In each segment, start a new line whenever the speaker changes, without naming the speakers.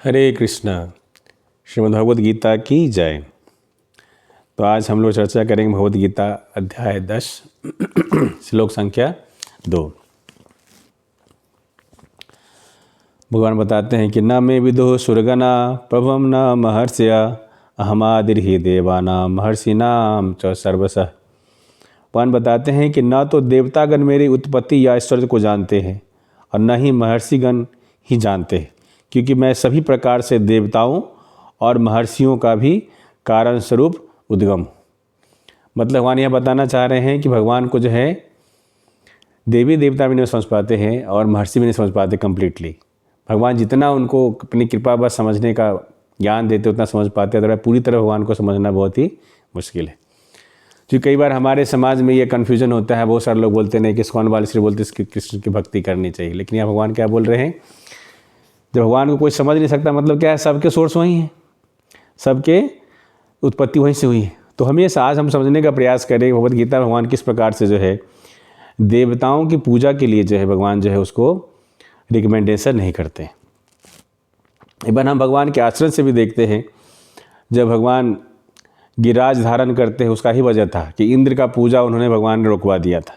हरे कृष्णा। श्रीमद् भगवद गीता की जय। तो आज हम लोग चर्चा करेंगे भगवद गीता अध्याय 10 श्लोक संख्या 2। भगवान बताते हैं कि न मे विदुः सुरगना प्रभवं न महर्षया अहमादिर्हि देवानां महर्षिणां च सर्वशः। भगवान बताते हैं कि न तो देवतागण मेरी उत्पत्ति या ऐश्वर्य को जानते हैं और न ही महर्षिगण ही जानते हैं, क्योंकि मैं सभी प्रकार से देवताओं और महर्षियों का भी कारण स्वरूप उद्गम हूँ। मतलब भगवान यह बताना चाह रहे हैं कि भगवान को जो है देवी देवता भी नहीं समझ पाते हैं और महर्षि भी नहीं समझ पाते कंप्लीटली। भगवान जितना उनको अपनी कृपा बस समझने का ज्ञान देते उतना समझ पाते हैं, तो पूरी तरह भगवान को समझना बहुत ही मुश्किल है। क्योंकि कई बार हमारे समाज में ये कन्फ्यूजन होता है, बहुत सारे लोग बोलते हैं कि इस्कॉन वाले श्री बोलते हैं कृष्ण की भक्ति करनी चाहिए, लेकिन यहाँ भगवान क्या बोल रहे हैं, जब भगवान को कोई समझ नहीं सकता मतलब क्या है, सबके सोर्स वही हैं, सबके उत्पत्ति वहीं से हुई है। तो हमें आज हम समझने का प्रयास करें भगवद गीता भगवान किस प्रकार से जो है देवताओं की पूजा के लिए जो है भगवान जो है उसको रिकमेंडेशन नहीं करते। एक बार हम भगवान के आचरण से भी देखते हैं, जब भगवान गिरिराज धारण करते हैं उसका ही वजह था कि इंद्र का पूजा उन्होंने भगवान ने रोकवा दिया था,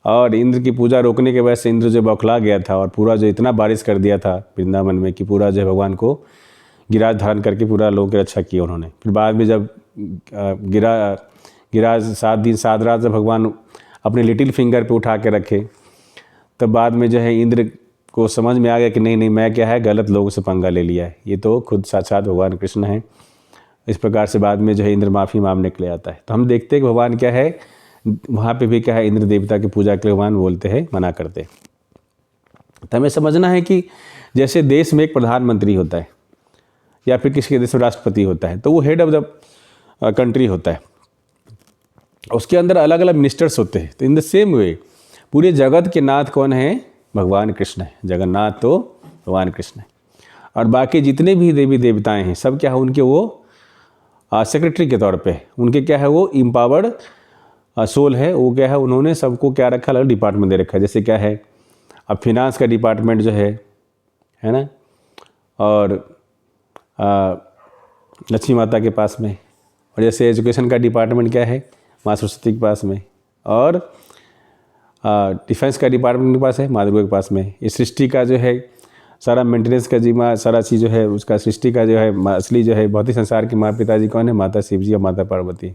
और इंद्र की पूजा रोकने के वजह से इंद्र जो बौखला गया था और पूरा जो इतना बारिश कर दिया था वृंदावन में कि पूरा जो भगवान को गिरिराज धारण करके पूरा लोगों की रक्षा की उन्होंने। फिर बाद में जब गिरिराज 7 दिन 7 रात जब भगवान अपने लिटिल फिंगर पे उठा के रखे, तब बाद में जो है इंद्र को समझ में आ गया कि नहीं मैं क्या है गलत लोगों से पंगा ले लिया है, ये तो खुद साक्षात भगवान कृष्ण हैं। इस प्रकार से बाद में जो है इंद्र माफ़ी मांगने के लिए आता है। तो हम देखते हैं कि भगवान क्या है वहाँ पे भी क्या है इंद्र देवता की पूजा के लिए भगवान बोलते हैं, मना करते हैं। तो हमें समझना है कि जैसे देश में एक प्रधानमंत्री होता है या फिर किसी के देश में राष्ट्रपति होता है, तो वो हेड ऑफ द कंट्री होता है, उसके अंदर अलग अलग मिनिस्टर्स होते हैं। तो इन द सेम वे पूरे जगत के नाथ कौन है, भगवान कृष्ण है। जगन्नाथ तो भगवान कृष्ण है, और बाकी जितने भी देवी देवताएँ हैं सब क्या है उनके वो सेक्रेटरी के तौर पे, उनके क्या है वो इम्पावर्ड सोल है। वो क्या है उन्होंने सबको क्या रखा, अलग डिपार्टमेंट दे रखा है। जैसे क्या है अब फिनांस का डिपार्टमेंट जो है ना, और लक्ष्मी माता के पास में, और जैसे एजुकेशन का डिपार्टमेंट क्या है माँ सरस्वती के पास में, और डिफेंस का डिपार्टमेंट के पास है माँ दुर्गा के पास में। ये सृष्टि का जो है सारा मेंटेनेंस का जिम्मा सारा चीज़ जो है उसका सृष्टि का जो है असली जो है भौतिक संसार के माँ पिताजी कौन है, माता शिव जी और माता पार्वती।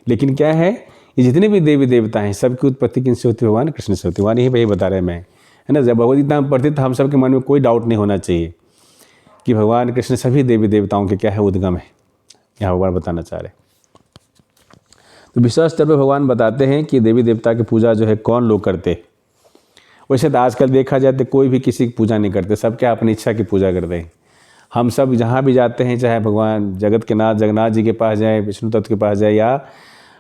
लेकिन क्या है ये जितने भी देवी देवता हैं सबकी उत्पत्ति किनसे होती है, भगवान कृष्ण से होती है। भगवान यही बता रहे हैं मैं, है ना। जब भगवद गीता हम पढ़ते तो हम सब के मन में कोई डाउट नहीं होना चाहिए कि भगवान कृष्ण सभी देवी देवताओं के क्या है उद्गम है, यहाँ भगवान बताना चाह रहे हैं। तो विशेष स्तर पर भगवान बताते हैं कि देवी देवता की पूजा जो है कौन लोग करते। वैसे तो आजकल देखा जाए तो कोई भी किसी की पूजा नहीं करते, सब क्या अपनी इच्छा की पूजा करते हैं। हम सब जहाँ भी जाते हैं, चाहे भगवान जगत के नाथ जगन्नाथ जी के पास जाए, विष्णु तत्व के पास जाए, या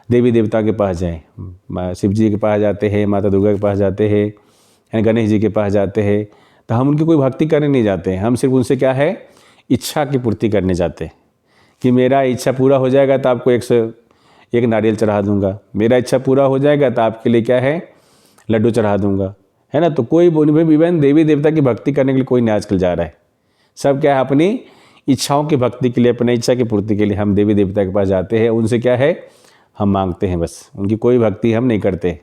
देवी देवता के पास जाए, शिव जी के पास जाते हैं, माता दुर्गा के पास जाते हैं, यानी गणेश जी के पास जाते हैं, तो हम उनकी कोई भक्ति करने नहीं जाते हैं। हम सिर्फ उनसे क्या है इच्छा की पूर्ति करने जाते हैं कि मेरा इच्छा पूरा हो जाएगा तो आपको 101 नारियल चढ़ा दूंगा, मेरा इच्छा पूरा हो जाएगा तो आपके लिए क्या है लड्डू चढ़ा दूंगा, है ना। तो कोई इवन देवी देवता की भक्ति करने के लिए कोई नहीं आजकल जा रहा है। सब क्या है अपनी इच्छाओं की भक्ति के लिए, अपनी इच्छा की पूर्ति के लिए हम देवी देवता के पास जाते हैं, उनसे क्या है हम मांगते हैं, बस उनकी कोई भक्ति हम नहीं करते।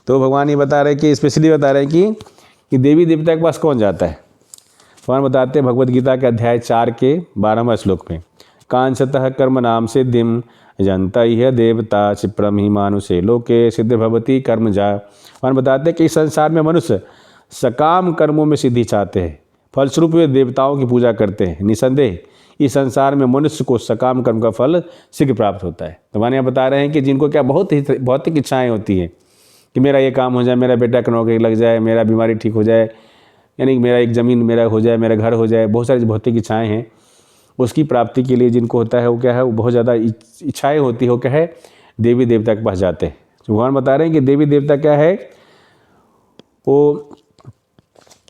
तो भगवान ये बता रहे हैं कि स्पेशली बता रहे हैं कि देवी देवता के पास कौन जाता है। भगवान बताते हैं भगवद गीता के अध्याय 4 के 12वें श्लोक में, कांचतः कर्म नाम सिद्धिम जनता यह देवता क्षिप्रम ही मानुषे लोके सिद्ध भवती कर्म जा। भगवान बताते हैं कि इस संसार में मनुष्य सकाम कर्मों में सिद्धि चाहते हैं, फलस्वरूप वे देवताओं की पूजा करते हैं। निसंदेह इस संसार में मनुष्य को सकाम कर्म का फल शीघ्र प्राप्त होता है। तो भगवान यहाँ बता रहे हैं कि जिनको क्या बहुत ही भौतिक इच्छाएं होती हैं कि मेरा ये काम हो जाए, मेरा बेटा का नौकरी लग जाए, मेरा बीमारी ठीक हो जाए, यानी मेरा एक ज़मीन मेरा हो जाए, मेरा घर हो जाए, बहुत सारी भौतिक इच्छाएं हैं, उसकी प्राप्ति के लिए जिनको होता है वो क्या है वो बहुत ज़्यादा इच्छाएँ होती है, वो क्या है देवी देवता के पास जाते हैं। तो भगवान बता रहे हैं कि देवी देवता क्या है वो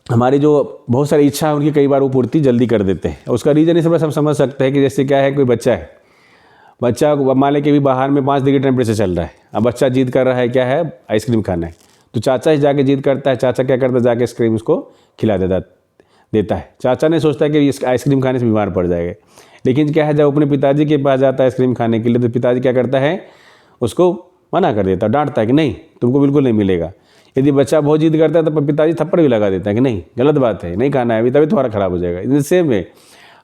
हमारी जो बहुत सारी इच्छा है उनकी कई बार वो पूर्ति जल्दी कर देते हैं। उसका रीज़न इस हम समझ सकते हैं कि जैसे क्या है कोई बच्चा है, बच्चा मान लें कि भी बाहर में 5 डिग्री टेम्परेचर चल रहा है, अब बच्चा जिद कर रहा है क्या है आइसक्रीम खाना है, तो चाचा ही जाके जिद करता है, चाचा क्या करता है जाके आइसक्रीम उसको खिला देता है। देता है। चाचा ने सोचता है कि इस आइसक्रीम खाने से बीमार पड़ जाएगा, लेकिन क्या है, जब अपने पिताजी के पास जाता है आइसक्रीम खाने के लिए तो पिताजी क्या करता है, उसको मना कर देता है, डांटता है कि नहीं तुमको बिल्कुल नहीं मिलेगा। यदि बच्चा बहुत जिद करता है तो पिताजी थप्पड़ भी लगा देता है कि नहीं गलत बात है, नहीं खाना है अभी, तभी तुम्हारा खराब हो जाएगा। इसी सेम में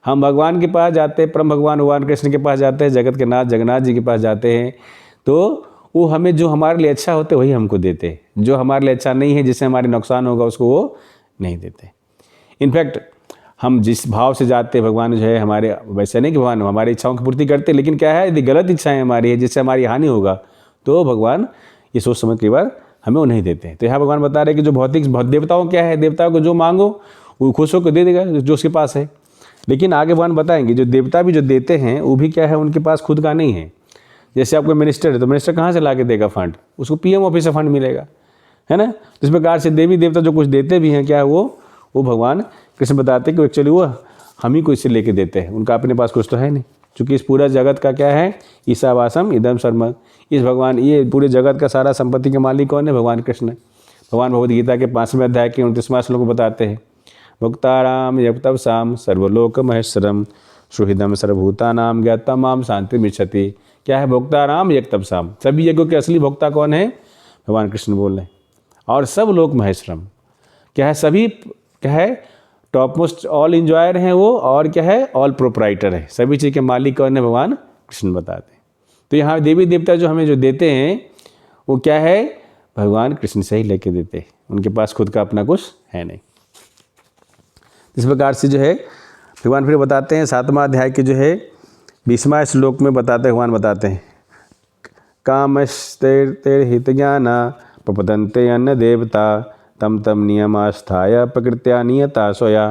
हम भगवान के पास जाते हैं, परम भगवान कृष्ण के पास जाते हैं, जगत के नाथ जगन्नाथ जी के पास जाते हैं, तो वो हमें जो हमारे लिए अच्छा होते वही हमको देते हैं, जो हमारे लिए अच्छा नहीं है, जिससे हमारे नुकसान होगा उसको वो नहीं देते। इनफैक्ट हम जिस भाव से जाते हैं, भगवान जो है हमारे, वैसे नहीं कि भगवान हमारी इच्छाओं की पूर्ति करते, लेकिन क्या है, यदि गलत इच्छाएं हमारी है जिससे हमारी हानि होगा तो भगवान ये सोच समझ कई बार हमें वो नहीं देते हैं। तो यहाँ भगवान बता रहे हैं कि जो भौतिक देवताओं क्या है, देवताओं को जो मांगो वो खुश होकर दे देगा जो उसके पास है। लेकिन आगे भगवान बताएंगे जो देवता भी जो देते हैं वो भी क्या है, उनके पास खुद का नहीं है। जैसे आपको मिनिस्टर है तो मिनिस्टर कहाँ से ला के देगा फंड, उसको पीएम ऑफिस से फंड मिलेगा, है ना। तो इस प्रकार से देवी देवता जो कुछ देते भी हैं, क्या है वो भगवान कृष्ण बताते हैं कि एक्चुअली वो हम ही को इससे लेके देते हैं, उनका अपने पास कुछ तो है नहीं। क्योंकि इस पूरा जगत का क्या है, ईशावासम इदम सर्वम, इस भगवान ये पूरे जगत का सारा संपत्ति के मालिक कौन है, भगवान कृष्ण है। भगवान भगवद गीता के 5वें अध्याय के 29वां श्लोक को बताते हैं, भक्ताराम यप्तव साम सर्वलोक महेश्वरम सुहृदम सर्वभूतानाम ज्ञाता माम शांति मिच्छति। क्या है, भोक्ताराम यज्ञ साम, सभी यज्ञों के असली भोक्ता कौन है, भगवान कृष्ण बोल रहे हैं। और सब लोक महेश्वरम, क्या है, सभी क्या है, टॉप मोस्ट ऑल इंजॉयर हैं वो, और क्या है, ऑल प्रोपराइटर है, सभी चीज़ के मालिक कौन है, भगवान कृष्ण बताते हैं। तो यहाँ देवी देवता जो हमें जो देते हैं वो क्या है, भगवान कृष्ण से ही लेके देते हैं, उनके पास खुद का अपना कुछ है नहीं। इस प्रकार से जो है भगवान फिर बताते हैं 7वां अध्याय के जो है 20वां श्लोक में बताते भगवान बताते हैं, कामस्तेर हित ज्ञाना प्रपदन्ते अन्न देवता तम तम नियमास्थाय प्रकृत्या नियता सोया।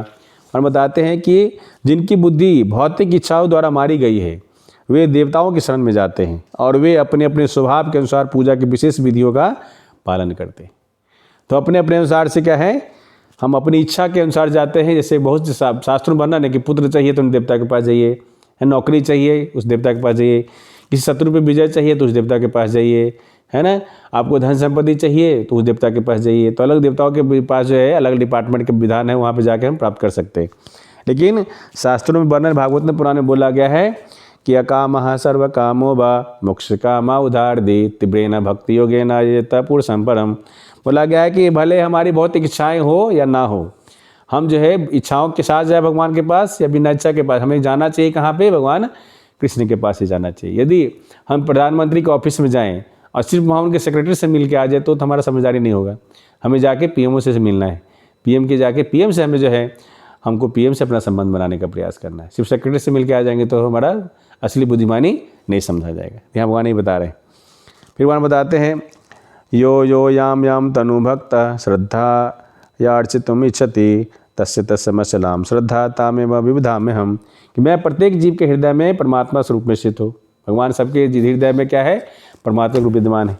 और बताते हैं कि जिनकी बुद्धि भौतिक इच्छाओं द्वारा मारी गई है वे देवताओं की शरण में जाते हैं और वे अपने अपने स्वभाव के अनुसार पूजा की विशेष विधियों का पालन करते हैं। तो अपने अपने अनुसार से क्या है, हम अपनी इच्छा के अनुसार जाते हैं। जैसे बहुत से शास्त्रों में वर्णन है कि पुत्र चाहिए तो उन देवता के पास जाइए, है, नौकरी चाहिए उस देवता के पास जाइए, किसी शत्रु पे विजय चाहिए तो उस देवता के पास जाइए, है ना, आपको धन संपत्ति चाहिए तो उस देवता के पास जाइए। तो अलग देवताओं के पास जो है अलग डिपार्टमेंट के विधान है, वहाँ पे जाके हम प्राप्त कर सकते हैं। लेकिन शास्त्रों में वर्णन भागवत में पुराण में बोला गया है कि अकामः सर्व कामो वा मोक्ष कामा उधार दे तीव्रेण भक्ति योगेन यत पुरुषं परम। बोला गया है कि भले हमारी भौतिक इच्छाएं हो या ना हो, हम जो है इच्छाओं के साथ जाए भगवान के पास या बिना इच्छा के पास, हमें जाना चाहिए कहाँ पे, भगवान कृष्ण के पास ही जाना चाहिए। यदि हम प्रधानमंत्री के ऑफिस में जाएं और सिर्फ वहाँ उनके सेक्रेटरी से मिल के आ जाए तो हमारा समझदारी नहीं होगा। हमें जाके पीएमओ से मिलना है, पीएम के जाके पीएम से हमें जो है हमको पीएम से अपना संबंध बनाने का प्रयास करना है। सिर्फ सेक्रेटरी से मिल के आ जाएंगे तो हमारा असली बुद्धिमानी नहीं समझा जाएगा। यहाँ भगवान नहीं बता रहे। फिर भगवान बताते हैं, यो यो याम याम तनु भक्त श्रद्धा यार्चितुम इच्छति तस्य तस्य मसलाम श्रद्धा तामेव विविधा में हम, कि मैं प्रत्येक जीव के हृदय में परमात्मा स्वरूप में स्थित हो। भगवान सबके हृदय में क्या है, परमात्मा रूप विद्यमान है।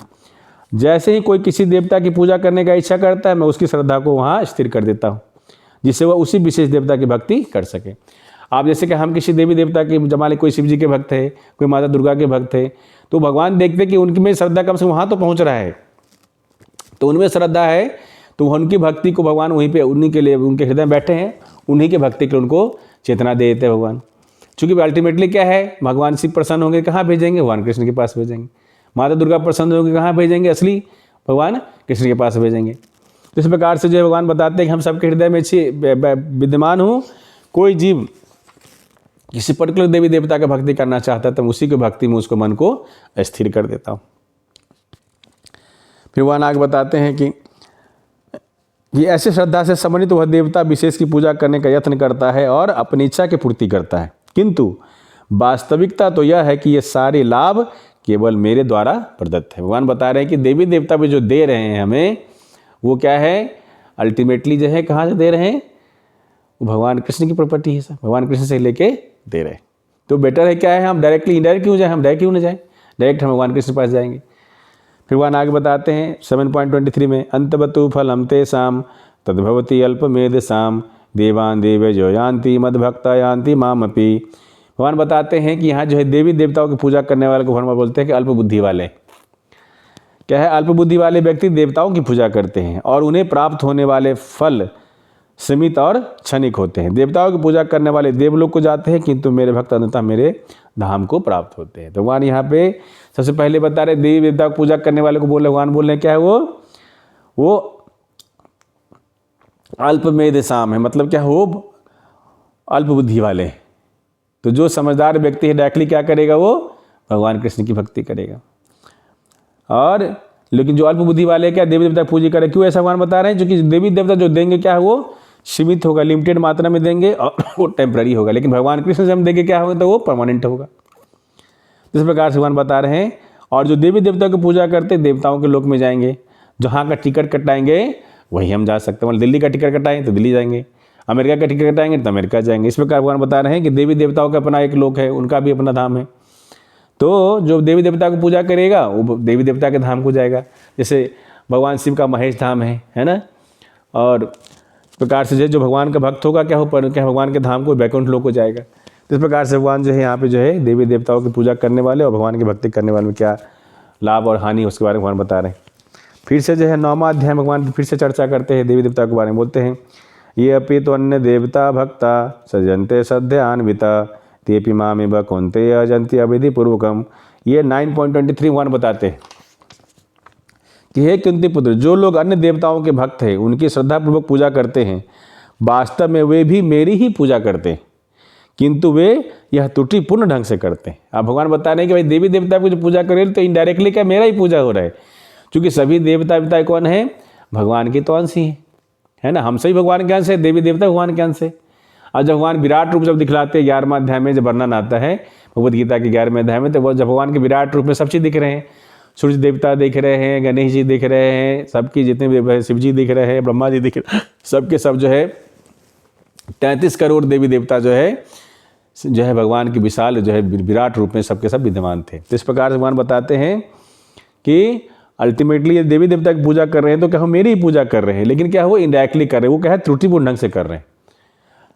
जैसे ही कोई किसी देवता की पूजा करने का इच्छा करता है मैं उसकी श्रद्धा को वहाँ स्थिर कर देता हूँ जिससे वह उसी विशेष देवता की भक्ति कर सके। आप जैसे कि हम किसी देवी देवता के जमाने, कोई शिव जी के भक्त है, कोई माता दुर्गा के भक्त है, तो भगवान देखते कि उनकी में श्रद्धा कम से वहाँ तो पहुँच रहा है, तो उनमें श्रद्धा है तो उनकी भक्ति को भगवान वहीं पे उन्हीं के लिए, उनके हृदय में बैठे हैं, उन्हीं के भक्ति के लिए उनको चेतना दे देते हैं भगवान। चूँकि अल्टीमेटली क्या है, भगवान शिव प्रसन्न होंगे कहाँ भेजेंगे, भगवान कृष्ण के पास भेजेंगे। माता दुर्गा प्रसन्न होंगे कहाँ भेजेंगे, असली भगवान कृष्ण के पास भेजेंगे। तो इस प्रकार से जो भगवान बताते हैं कि हम सबके हृदय में विद्यमान हूँ। कोई जीव किसी पर्टिकुलर देवी देवता का भक्ति करना चाहता है तो उसी की भक्ति में उसको मन को स्थिर कर देता हूँ। फिर भगवान आगे बताते हैं कि ऐसे श्रद्धा से समन्वित वह देवता विशेष की पूजा करने का यत्न करता है और अपनी इच्छा की पूर्ति करता है, किंतु वास्तविकता तो यह है कि ये सारे लाभ केवल मेरे द्वारा प्रदत्त है। भगवान बता रहे हैं कि देवी देवता भी जो दे रहे हैं हमें, वो क्या है, अल्टीमेटली जो है कहाँ से दे रहे हैं, वो भगवान कृष्ण की प्रॉपर्टी है, सब भगवान कृष्ण से लेके दे रहे हैं। तो बेटर है क्या है, हम डायरेक्टली इनडायरेक्ट क्यों जाए, हम डायरेक्ट क्यों ना जाए, डायरेक्ट हम भगवान कृष्ण के पास जाएंगे। फिर भगवान आगे बताते हैं 7.23 में, अंतवतु फलम तेषाम तद्भवति अल्पमेधसाम देवान देव जो यान्ति मद्भक्ता यान्ति मामपि। भगवान बताते हैं कि यहाँ जो है देवी देवताओं की पूजा करने वाले को भगवान बोलते हैं कि अल्प बुद्धि वाले। क्या है, अल्प बुद्धि वाले व्यक्ति देवताओं की पूजा करते हैं और उन्हें प्राप्त होने वाले फल सीमित और क्षणिक होते हैं। देवताओं की पूजा करने वाले देवलोक को जाते हैं, किंतु मेरे भक्त अंततः मेरे धाम को प्राप्त होते हैं। तो भगवान यहाँ पे सबसे पहले बता रहे देवी देवता की पूजा करने वाले को बोले, भगवान बोल रहे हैं क्या है वो अल्पमेध साम है, मतलब क्या हो अल्प बुद्धि वाले। तो जो समझदार व्यक्ति है डायरेक्टली क्या करेगा, वो भगवान कृष्ण की भक्ति करेगा। और लेकिन जो अल्प बुद्धि वाले क्या देवी देवता की पूजा करे, क्यों ऐसा भगवान बता रहे हैं, क्योंकि देवी देवता जो देंगे क्या है वो सीमित होगा, लिमिटेड मात्रा में देंगे और वो टेम्पररी होगा, लेकिन भगवान कृष्ण से हम देंगे क्या होगा, तो वो परमानेंट होगा। इस प्रकार से भगवान बता रहे हैं। और जो देवी देवता की पूजा करते देवताओं के लोक में जाएंगे, जहाँ का टिकट कटाएंगे वही हम जा सकते हैं। मतलब दिल्ली का टिकट कटाएंगे तो दिल्ली जाएंगे, अमेरिका का टिकट कटाएंगे तो अमेरिका जाएंगे। इस प्रकार भगवान बता रहे हैं कि देवी देवताओं का अपना एक लोक है, उनका भी अपना धाम है। तो जो देवी देवता की पूजा करेगा वो देवी देवता के धाम को जाएगा। जैसे भगवान शिव का महेश धाम है ना। और प्रकार से जो भगवान का भक्त होगा क्या भगवान के धाम को वैकुंठ लोक को जाएगा। तो इस प्रकार से भगवान जो है यहाँ पे जो है देवी देवताओं की पूजा करने वाले और भगवान की भक्ति करने वाले में क्या लाभ और हानि उसके बारे में भगवान बता रहे हैं। फिर से जो है 9वां अध्याय भगवान फिर से चर्चा करते हैं देवी देवता के बारे में। बोलते हैं ये अपि तो अन्य देवता भक्ता सजन्ते सद्यान्विता तेपि मामेव कौन्तेय अजन्ति अविधि पूर्वकम। ये 9.23 भगवान बताते हैं कि हे कुंती पुत्र, जो लोग अन्य देवताओं के भक्त हैं उनकी श्रद्धापूर्वक पूजा करते हैं, वास्तव में वे भी मेरी ही पूजा करते हैं, किंतु वे यह त्रुटिपूर्ण ढंग से करते हैं। अब भगवान बता रहे हैं कि भाई देवी देवता को जो पूजा करें तो इनडायरेक्टली क्या मेरा ही पूजा हो रहा है, क्योंकि सभी देवता कौन है, भगवान के तो अंश ही है ना। हम सभी भगवान के अंश है, देवी देवता भगवान के अंश है। और जब भगवान विराट रूप जब दिखलाते हैं 11वां अध्याय में जब वर्णन आता है भगवद गीता के 11वें अध्याय में, तो वो जब भगवान के विराट रूप में सब चीज़ दिख रहे हैं, सूर्य देवता दिख रहे हैं, गणेश जी दिख रहे हैं, सबकी जितने भी शिव जी दिख रहे हैं, ब्रह्मा जी दिख रहे हैं, सबके सब जो है 33 करोड़ देवी देवता जो है भगवान की विशाल जो है विराट रूप में सबके सब विद्यमान थे। तो इस प्रकार से भगवान बताते हैं कि अल्टीमेटली ये देवी देवता की पूजा कर रहे हैं तो क्या हम मेरी ही पूजा कर रहे हैं, लेकिन क्या वो इनडायरेक्टली कर रहे हैं, वो क्या है त्रुटिपूर्ण ढंग से कर रहे हैं।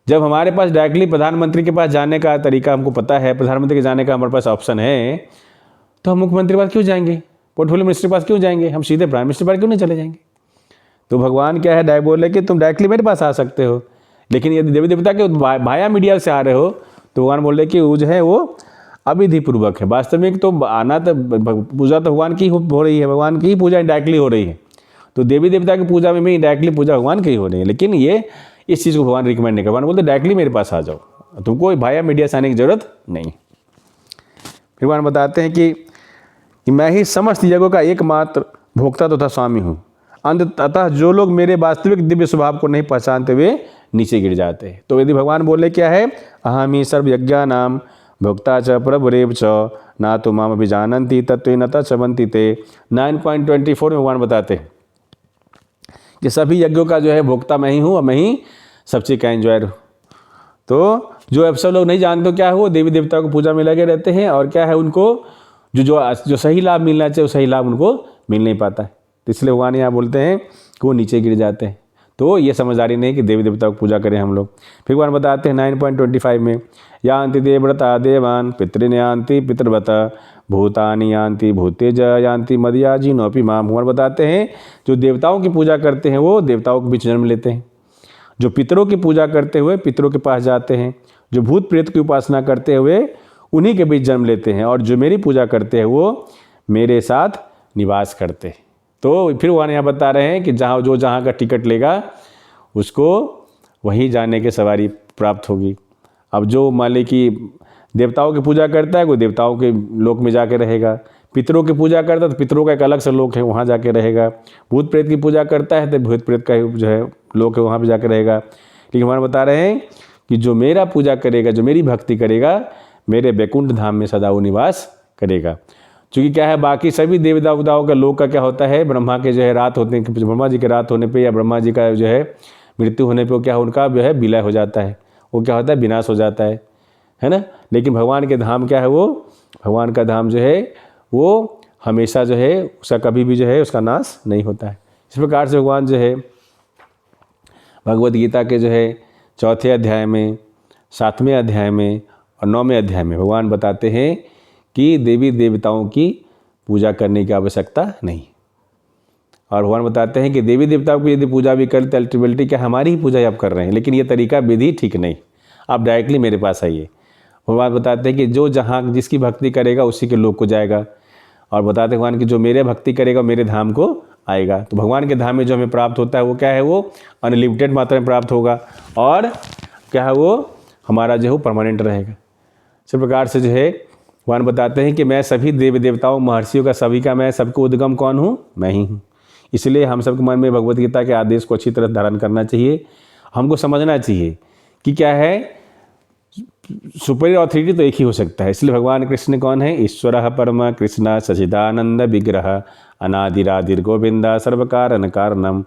जब हमारे पास डायरेक्टली प्रधानमंत्री के पास जाने का तरीका हमको पता है, प्रधानमंत्री के जाने का हमारे पास ऑप्शन है, तो हम मुख्यमंत्री के पास क्यों जाएंगे, पोर्टफोलियो मिनिस्टर के पास क्यों जाएंगे, हम सीधे प्राइम मिनिस्टर के पास क्यों नहीं चले जाएंगे। तो भगवान क्या है डायरेक्ट बोल रहे कि तुम डायरेक्टली मेरे पास आ सकते हो, लेकिन यदि देवी देवता के भाया मीडिया से आ रहे हो तो भगवान बोल रहे कि वो जो है वो अविधि पूर्वक है। वास्तविक तो आना तो पूजा तो भगवान की हो रही है, भगवान की ही पूजा इनडायरेक्टली हो रही है। तो देवी देवता की पूजा में भी इनडायरेक्टली पूजा भगवान की ही हो रही है, लेकिन ये इस चीज़ को भगवान रिकमेंड नहीं कर, भगवान बोलते डायरेक्टली मेरे पास आ जाओ, तुमको भाया मीडिया से आने की जरूरत नहीं। फिर भगवान बताते हैं कि मैं ही समस्त जगहों का एकमात्र भोक्ता तथा स्वामी हूँ। अतः जो लोग मेरे वास्तविक दिव्य स्वभाव को नहीं पहचानते वे नीचे गिर जाते हैं। तो यदि भगवान बोले क्या है, अहम ही सर्व यज्ञानाम भोक्ता च प्रभुरेव च ना तो माम अभिजानन्ति तत्वेन न चवन्ति ते। 9.24 में भगवान बताते हैं कि सभी यज्ञों का जो है भोक्ता मैं ही हूँ और मैं ही सब चीज़ का एंजॉयर हूँ। तो जो अब सब लोग नहीं जानते तो क्या है, वो देवी देवता को पूजा में लगे रहते हैं और क्या है उनको जो सही लाभ मिलना चाहिए वो सही लाभ उनको मिल नहीं पाता है। तो इसलिए भगवान यहाँ बोलते हैं कि वो नीचे गिर जाते हैं। तो ये समझदारी नहीं कि देवी देवता को पूजा करें हम लोग। फिर भगवान बताते हैं 9.25 में यान्ति देवव्रता देवान पितृन यान्ति पितृव्रता भूतानि यान्ति भूतेज यान्ति मदयाजी नौपी माम। भगवान बताते हैं जो देवताओं की पूजा करते हैं वो देवताओं के बीच जन्म लेते हैं, जो पितरों की पूजा करते हुए पितरों के पास जाते हैं, जो भूत प्रेत की उपासना करते हुए उन्हीं के बीच जन्म लेते हैं, और जो मेरी पूजा करते हैं वो मेरे साथ निवास करते हैं। तो फिर वहाँ यहाँ बता रहे हैं कि जहाँ का टिकट लेगा उसको वहीं जाने की सवारी प्राप्त होगी। अब जो मान ली कि देवताओं की पूजा करता है वो देवताओं के लोक में जाके रहेगा, पितरों की पूजा करता है तो पितरों का एक अलग सा लोक है वहाँ जाके रहेगा, भूत प्रेत की पूजा करता है तो भूत प्रेत का जो है लोक है वहाँ पे जाके रहेगा। लेकिन हमारे बता रहे हैं कि जो मेरा पूजा करेगा, जो मेरी भक्ति करेगा, मेरे वैकुंठ धाम में सदा वो निवास करेगा। क्योंकि क्या है बाकी सभी देवताओं का लोक का क्या होता है, ब्रह्मा के जो है रात होते हैं, ब्रह्मा जी के रात होने पे या ब्रह्मा जी का जो है मृत्यु होने पे क्या उनका जो है विलय हो जाता है, वो क्या होता है विनाश हो जाता है ना। लेकिन भगवान के धाम क्या है, वो भगवान का धाम जो है वो हमेशा जो है उसका कभी भी जो है उसका नाश नहीं होता है। इस प्रकार से भगवान जो है भगवद गीता के जो है 4थे अध्याय में, 7वें अध्याय में और 9वें अध्याय में भगवान बताते हैं कि देवी देवताओं की पूजा करने की आवश्यकता नहीं। और भगवान बताते हैं कि देवी देवताओं की यदि पूजा भी करते अल्टीमेटली क्या हमारी ही पूजा आप कर रहे हैं, लेकिन ये तरीका विधि ठीक नहीं, आप डायरेक्टली मेरे पास आइए। भगवान बताते हैं कि जो जहाँ जिसकी भक्ति करेगा उसी के लोक को जाएगा, और बताते भगवान कि जो मेरे भक्ति करेगा मेरे धाम को आएगा। तो भगवान के धाम में जो हमें प्राप्त होता है वो क्या है, वो अनलिमिटेड मात्रा में प्राप्त होगा, और क्या है वो हमारा जो है परमानेंट रहेगा। इस प्रकार से जो है भगवान बताते हैं कि मैं सभी देवी देवताओं महर्षियों का सभी का मैं सबको उद्गम कौन हूँ, मैं ही हूँ। इसलिए हम सबके मन में भगवत गीता के आदेश को अच्छी तरह धारण करना चाहिए। हमको समझना चाहिए कि क्या है, सुपीरियर ऑथोरिटी तो एक ही हो सकता है। इसलिए भगवान कृष्ण कौन है, ईश्वर परम कृष्ण सचिदानंद विग्रह अनादिरादिर गोविंदा सर्वकारण कारणम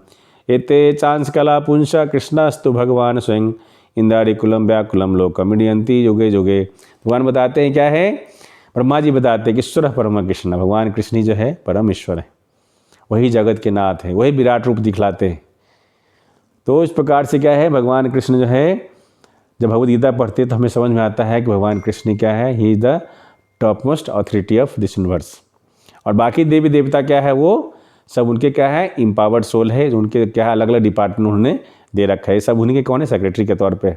एते चांस कला पुंस कृष्णस्तु भगवान स्वयं इंद्रारिकुलम व्याकुलम लोकमिडियंती युगे युगे। भगवान बताते हैं क्या है, ब्रह्मा जी बताते हैं कि ईश्वर परम कृष्ण, भगवान कृष्ण ही जो है परम ईश्वर है, वही जगत के नाथ हैं, वही विराट रूप दिखलाते हैं। तो इस प्रकार से क्या है, भगवान कृष्ण जो है जब भगवद गीता पढ़ते हैं तो हमें समझ में आता है कि भगवान कृष्ण क्या है, he is the top most authority of this universe. और बाकी देवी देवता क्या है, वो सब उनके क्या है, इम्पावर्ड सोल है, उनके क्या है अलग अलग डिपार्टमेंट उन्होंने दे रखा है, सब उन्हीं के कौन है, सेक्रेटरी के तौर पे।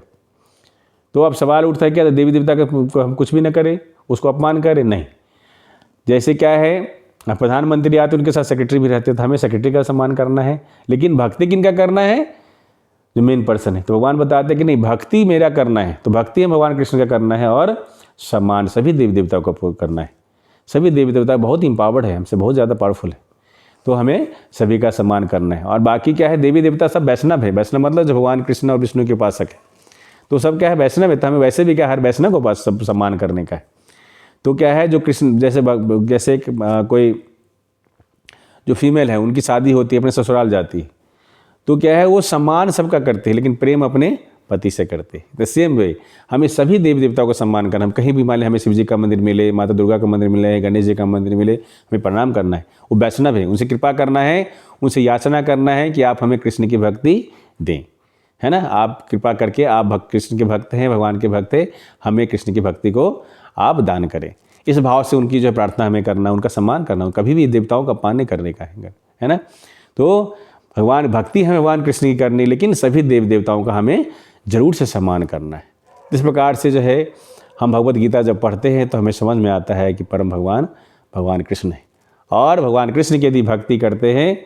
तो अब सवाल उठता है क्या देवी देवता का हम कुछ भी ना करें, उसको अपमान करें, नहीं। जैसे क्या है प्रधानमंत्री आते उनके साथ सेक्रेटरी भी रहते, तो हमें सेक्रेटरी का सम्मान करना है, लेकिन भक्ति किनका करना है, जो मेन पर्सन है। तो भगवान बताते हैं कि नहीं, भक्ति मेरा करना है, तो भक्ति हम भगवान कृष्ण का करना है, और सम्मान सभी देवी देवताओं को करना है। सभी देवी देवता बहुत इम्पावर्ड है, हमसे बहुत ज़्यादा पावरफुल है, तो हमें सभी का सम्मान करना है। और बाकी क्या है, देवी देवता सब वैष्णव है, वैष्णव मतलब जो भगवान कृष्ण और विष्णु के उपासक है, तो सब क्या है वैष्णव है, तो हमें वैसे भी क्या हर वैष्णव को पास सब सम्मान करने का है। तो क्या है, जो कृष्ण जैसे कोई जो फीमेल है उनकी शादी होती है, अपने ससुराल जाती है, तो क्या है वो सम्मान सबका करते हैं, लेकिन प्रेम अपने पति से करते हैं। द सेम वे हमें सभी देवी देवताओं को सम्मान करना। हम कहीं भी मान लें हमें शिव जी का मंदिर मिले, माता दुर्गा का मंदिर मिले, गणेश जी का मंदिर मिले, हमें प्रणाम करना है, वो वैष्णव है, उनसे कृपा करना है, उनसे याचना करना है कि आप हमें कृष्ण की भक्ति दें, है ना। आप कृपा करके आप कृष्ण के भक्त हैं, भगवान के भक्त हैं, हमें कृष्ण की भक्ति को आप दान करें। इस भाव से उनकी जो प्रार्थना हमें करना, उनका सम्मान करना, कभी भी देवताओं का अपमान नहीं करने का है ना। तो भगवान भक्ति हमें भगवान कृष्ण की करनी, लेकिन सभी देव देवताओं का हमें जरूर से सम्मान करना है। इस प्रकार से जो है हम भगवत गीता जब पढ़ते हैं तो हमें समझ में आता है कि परम भगवान कृष्ण है, और भगवान कृष्ण की यदि भक्ति करते हैं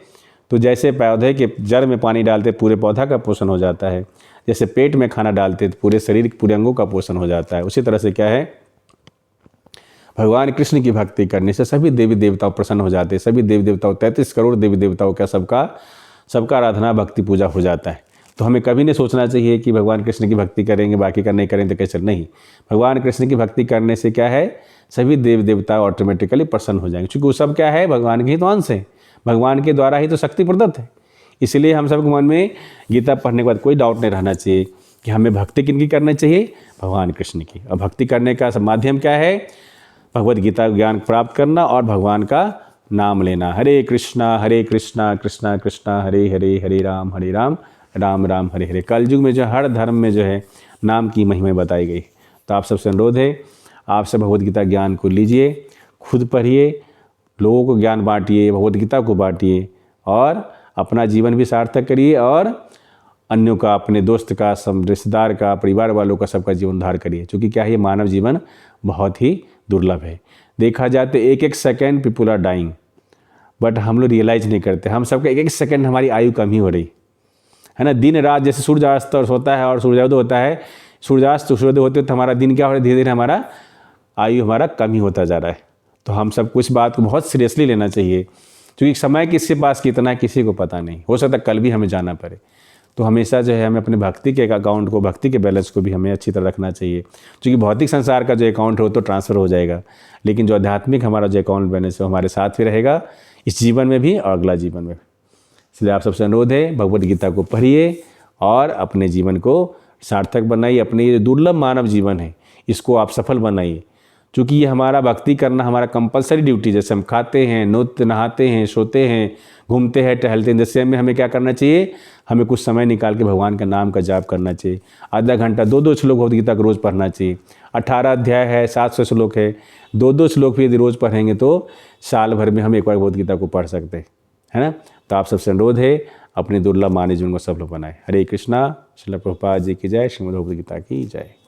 तो जैसे पौधे के जड़ में पानी डालते पूरे पौधा का पोषण हो जाता है, जैसे पेट में खाना डालते तो पूरे शरीर पूरे अंगों का पोषण हो जाता है, उसी तरह से क्या है भगवान कृष्ण की भक्ति करने से सभी देवी देवताओं प्रसन्न हो जाते हैं। सभी देवी देवताओं 33 करोड़ देवी देवताओं का सबका आराधना भक्ति पूजा हो जाता है। तो हमें कभी नहीं सोचना चाहिए कि भगवान कृष्ण की भक्ति करेंगे बाकी का नहीं करेंगे तो कैसे, नहीं। भगवान कृष्ण की भक्ति करने से क्या है सभी देव देवता ऑटोमेटिकली प्रसन्न हो जाएंगे, क्योंकि वो सब क्या है भगवान के ही तो अंश है, भगवान के द्वारा ही तो शक्ति प्रदत्त है। इसलिए हम सबके मन में गीता पढ़ने के बाद कोई डाउट नहीं रहना चाहिए कि हमें भक्ति किनकी करनी चाहिए, भगवान कृष्ण की। और भक्ति करने का माध्यम क्या है, भगवद गीता ज्ञान प्राप्त करना और भगवान का नाम लेना। हरे कृष्णा कृष्णा कृष्णा हरे हरे, हरे राम राम राम हरे हरे। कलयुग में जो हर धर्म में जो है नाम की महिमा बताई गई। तो आप सबसे अनुरोध है, आप सब भगवद गीता ज्ञान को लीजिए, खुद पढ़िए, लोगों को ज्ञान बांटिए, भगवद गीता को बांटिए, और अपना जीवन भी सार्थक करिए, और अन्यों का, अपने दोस्त का, रिश्तेदार का, परिवार वालों का, सबका जीवन उद्धार करिए। क्योंकि क्या है ये मानव जीवन बहुत ही दुर्लभ है। देखा जाए तो एक एक second people are dying, but हम लोग रियलाइज नहीं करते। हम सबका एक एक सेकेंड हमारी आयु कम ही हो रही है ना। दिन रात जैसे सूर्यास्त होता है और सूर्योदय होता है, सूर्यास्त सूर्योदय होते तो हमारा दिन क्या हो रहा है, धीरे धीरे हमारा आयु हमारा कम ही होता जा रहा है। तो हम सब कुछ बात को बहुत सीरियसली लेना चाहिए, क्योंकि समय किसके पास कितना है किसी को पता नहीं, हो सकता है कल भी हमें जाना पड़े। तो हमेशा जो है हमें अपने भक्ति के अकाउंट को, भक्ति के बैलेंस को भी हमें अच्छी तरह रखना चाहिए। क्योंकि भौतिक संसार का जो अकाउंट हो तो ट्रांसफ़र हो जाएगा, लेकिन जो आध्यात्मिक हमारा जो अकाउंट बैलेंस है हमारे साथ भी रहेगा, इस जीवन में भी और अगला जीवन में। इसलिए आप सबसे अनुरोध है, भगवद गीता को पढ़िए और अपने जीवन को सार्थक बनाइए। अपने ये दुर्लभ मानव जीवन है, इसको आप सफल बनाइए। क्योंकि ये हमारा भक्ति करना हमारा कंपलसरी ड्यूटी, जैसे हम खाते हैं, नहाते हैं, सोते हैं, घूमते हैं, टहलते हैं, जैसे में हमें क्या करना चाहिए, हमें कुछ समय निकाल के भगवान का नाम का जाप करना चाहिए। आधा घंटा 2-2 श्लोक भगवद गीता को रोज़ पढ़ना चाहिए। 18 अध्याय है, 700 श्लोक है, 2-2 श्लोक भी यदि रोज़ पढ़ेंगे तो साल भर में हम एक बार भगवद गीता को पढ़ सकते हैं, है ना। तो आप सबसे अनुरोध है अपने दुर्लभ मानव जीवन को सफल बनाएं। हरे कृष्णा। श्रील प्रभुपाद जी की जय। श्रीमद् भगवद गीता की जय।